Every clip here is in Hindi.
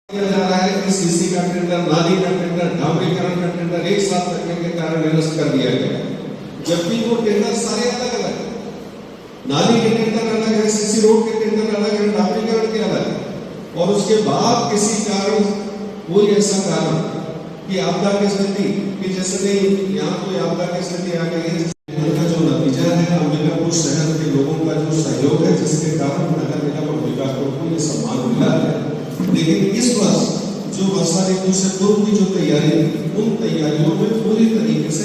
किया जा रहा है कि सीसी का टेंडर, नाली का टेंडर, डामरीकरण का टेंडर एक साथ रखने के कारण निरस्त कर दिया गया, जबकि वो टेंडर सारे अलग अलग है। नाली के टेंडर अलग है, सीसी रोड के टेंडर अलग है, डामरीकरण के अलग है। और उसके बाद किसी कारण कोई ऐसा कारण कि आपदा की स्थिति कि जैसे नहीं यहाँ कोई आपदा की स्थिति आ गई है, उनका जो नतीजा है अंबिकापुर शहर के लोगों का जो सहयोग है, जिसके कारण नगर निगम अंबिकापुर को ये सम्मान मिला है। लेकिन इस वर्ष जो वर्षा ऋतु से पूर्व की जो तैयारी, उन तैयारियों में पूरी तरीके से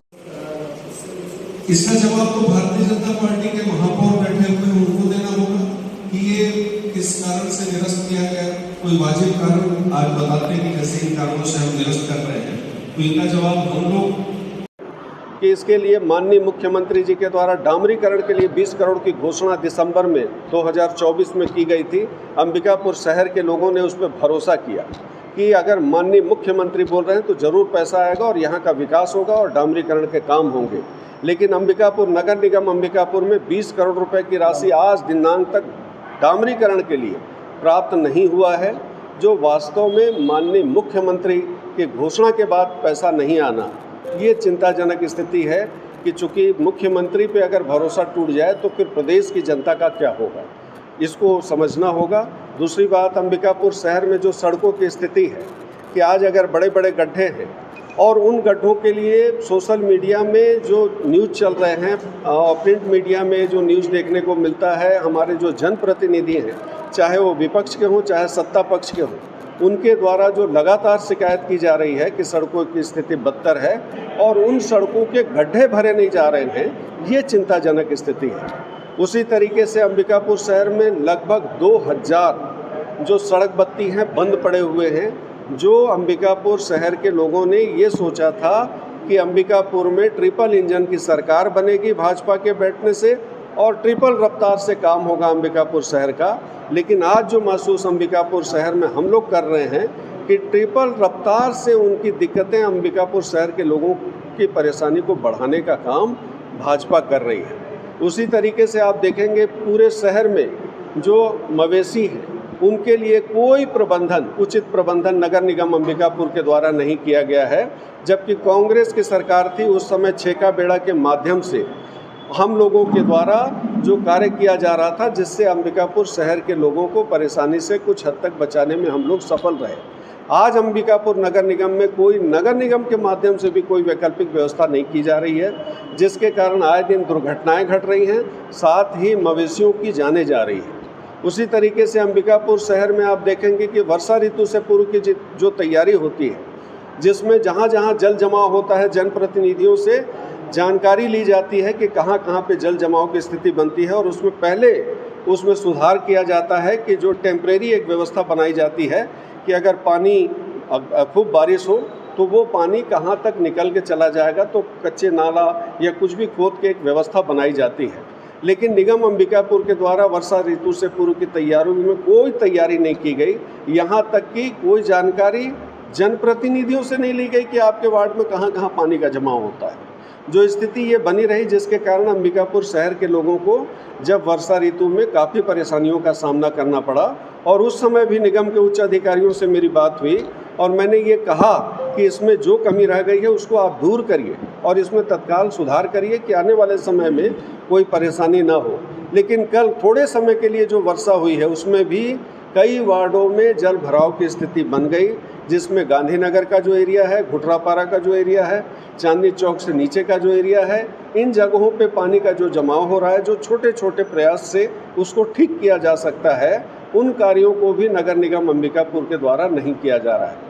इसका जवाब तो भारतीय जनता पार्टी के महापौर बैठे हुए उनको देना होगा कि ये किस कारण से निरस्त किया गया। कोई वाजिब कारण आज बताते हैं कि जैसे इन कारणों से हम निरस्त कर रहे हैं, तो इनका जवाब हम लोग कि इसके लिए माननीय मुख्यमंत्री जी के द्वारा डामरीकरण के लिए 20 करोड़ की घोषणा दिसंबर में 2024 में की गई थी। अंबिकापुर शहर के लोगों ने उस पर भरोसा किया कि अगर माननीय मुख्यमंत्री बोल रहे हैं तो ज़रूर पैसा आएगा और यहाँ का विकास होगा और डामरीकरण के काम होंगे। लेकिन अंबिकापुर नगर निगम अंबिकापुर में 20 करोड़ रुपए की राशि आज दिनांक तक डामरीकरण के लिए प्राप्त नहीं हुआ है, जो वास्तव में माननीय मुख्यमंत्री की घोषणा के बाद पैसा नहीं आना, ये चिंताजनक स्थिति है कि चूंकि मुख्यमंत्री पे अगर भरोसा टूट जाए तो फिर प्रदेश की जनता का क्या होगा, इसको समझना होगा। दूसरी बात, अंबिकापुर शहर में जो सड़कों की स्थिति है कि आज अगर बड़े बड़े गड्ढे हैं और उन गड्ढों के लिए सोशल मीडिया में जो न्यूज़ चल रहे हैं और प्रिंट मीडिया में जो न्यूज़ देखने को मिलता है, हमारे जो जनप्रतिनिधि हैं, चाहे वो विपक्ष के हों चाहे सत्ता पक्ष के हों, उनके द्वारा जो लगातार शिकायत की जा रही है कि सड़कों की स्थिति बदतर है और उन सड़कों के गड्ढे भरे नहीं जा रहे हैं, ये चिंताजनक स्थिति है। उसी तरीके से अंबिकापुर शहर में लगभग 2000 जो सड़क बत्ती हैं बंद पड़े हुए हैं, जो अंबिकापुर शहर के लोगों ने ये सोचा था कि अंबिकापुर में ट्रिपल इंजन की सरकार बनेगी भाजपा के बैठने से और ट्रिपल रफ्तार से काम होगा अंबिकापुर शहर का। लेकिन आज जो महसूस अंबिकापुर शहर में हम लोग कर रहे हैं कि ट्रिपल रफ्तार से उनकी दिक्कतें, अंबिकापुर शहर के लोगों की परेशानी को बढ़ाने का काम भाजपा कर रही है। उसी तरीके से आप देखेंगे पूरे शहर में जो मवेशी हैं उनके लिए कोई प्रबंधन, उचित प्रबंधन नगर निगम अंबिकापुर के द्वारा नहीं किया गया है। जबकि कांग्रेस की सरकार थी उस समय छेका बेड़ा के माध्यम से हम लोगों के द्वारा जो कार्य किया जा रहा था, जिससे अंबिकापुर शहर के लोगों को परेशानी से कुछ हद तक बचाने में हम लोग सफल रहे। आज अंबिकापुर नगर निगम में कोई नगर निगम के माध्यम से भी कोई वैकल्पिक व्यवस्था नहीं की जा रही है, जिसके कारण आए दिन दुर्घटनाएं घट रही हैं, साथ ही मवेशियों की जानें जा रही है। उसी तरीके से अंबिकापुर शहर में आप देखेंगे कि वर्षा ऋतु से पूर्व की जो तैयारी होती है, जिसमें जहाँ जहाँ जल जमाव होता है जनप्रतिनिधियों से जानकारी ली जाती है कि कहाँ कहाँ पे जल जमाव की स्थिति बनती है और उसमें पहले उसमें सुधार किया जाता है कि जो टेम्परेरी एक व्यवस्था बनाई जाती है कि अगर पानी खूब बारिश हो तो वो पानी कहाँ तक निकल के चला जाएगा, तो कच्चे नाला या कुछ भी खोद के एक व्यवस्था बनाई जाती है। लेकिन निगम अंबिकापुर के द्वारा वर्षा ऋतु से पूर्व की तैयारियों में कोई तैयारी नहीं की गई, यहाँ तक कि कोई जानकारी जनप्रतिनिधियों से नहीं ली गई कि आपके वार्ड में कहाँ कहाँ पानी का जमाव होता है। जो स्थिति ये बनी रही, जिसके कारण अंबिकापुर शहर के लोगों को जब वर्षा ऋतु में काफ़ी परेशानियों का सामना करना पड़ा और उस समय भी निगम के उच्च अधिकारियों से मेरी बात हुई और मैंने ये कहा कि इसमें जो कमी रह गई है उसको आप दूर करिए और इसमें तत्काल सुधार करिए कि आने वाले समय में कोई परेशानी ना हो। लेकिन कल थोड़े समय के लिए जो वर्षा हुई है उसमें भी कई वार्डों में जल भराव की स्थिति बन गई, जिसमें गांधीनगर का जो एरिया है, घुटरापारा का जो एरिया है, चांदनी चौक से नीचे का जो एरिया है, इन जगहों पे पानी का जो जमाव हो रहा है, जो छोटे छोटे प्रयास से उसको ठीक किया जा सकता है, उन कार्यों को भी नगर निगम अंबिकापुर के द्वारा नहीं किया जा रहा है।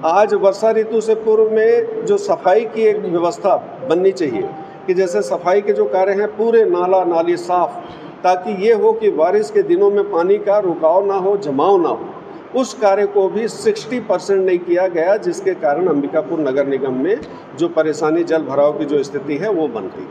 आज वर्षा ऋतु से पूर्व में जो सफाई की एक व्यवस्था बननी चाहिए कि जैसे सफाई के जो कार्य हैं पूरे नाला नाली साफ, ताकि ये हो कि बारिश के दिनों में पानी का रुकाव ना हो, जमाव ना हो, उस कार्य को भी 60% नहीं किया गया, जिसके कारण अंबिकापुर नगर निगम में जो परेशानी जल भराव की जो स्थिति है वो बन गई।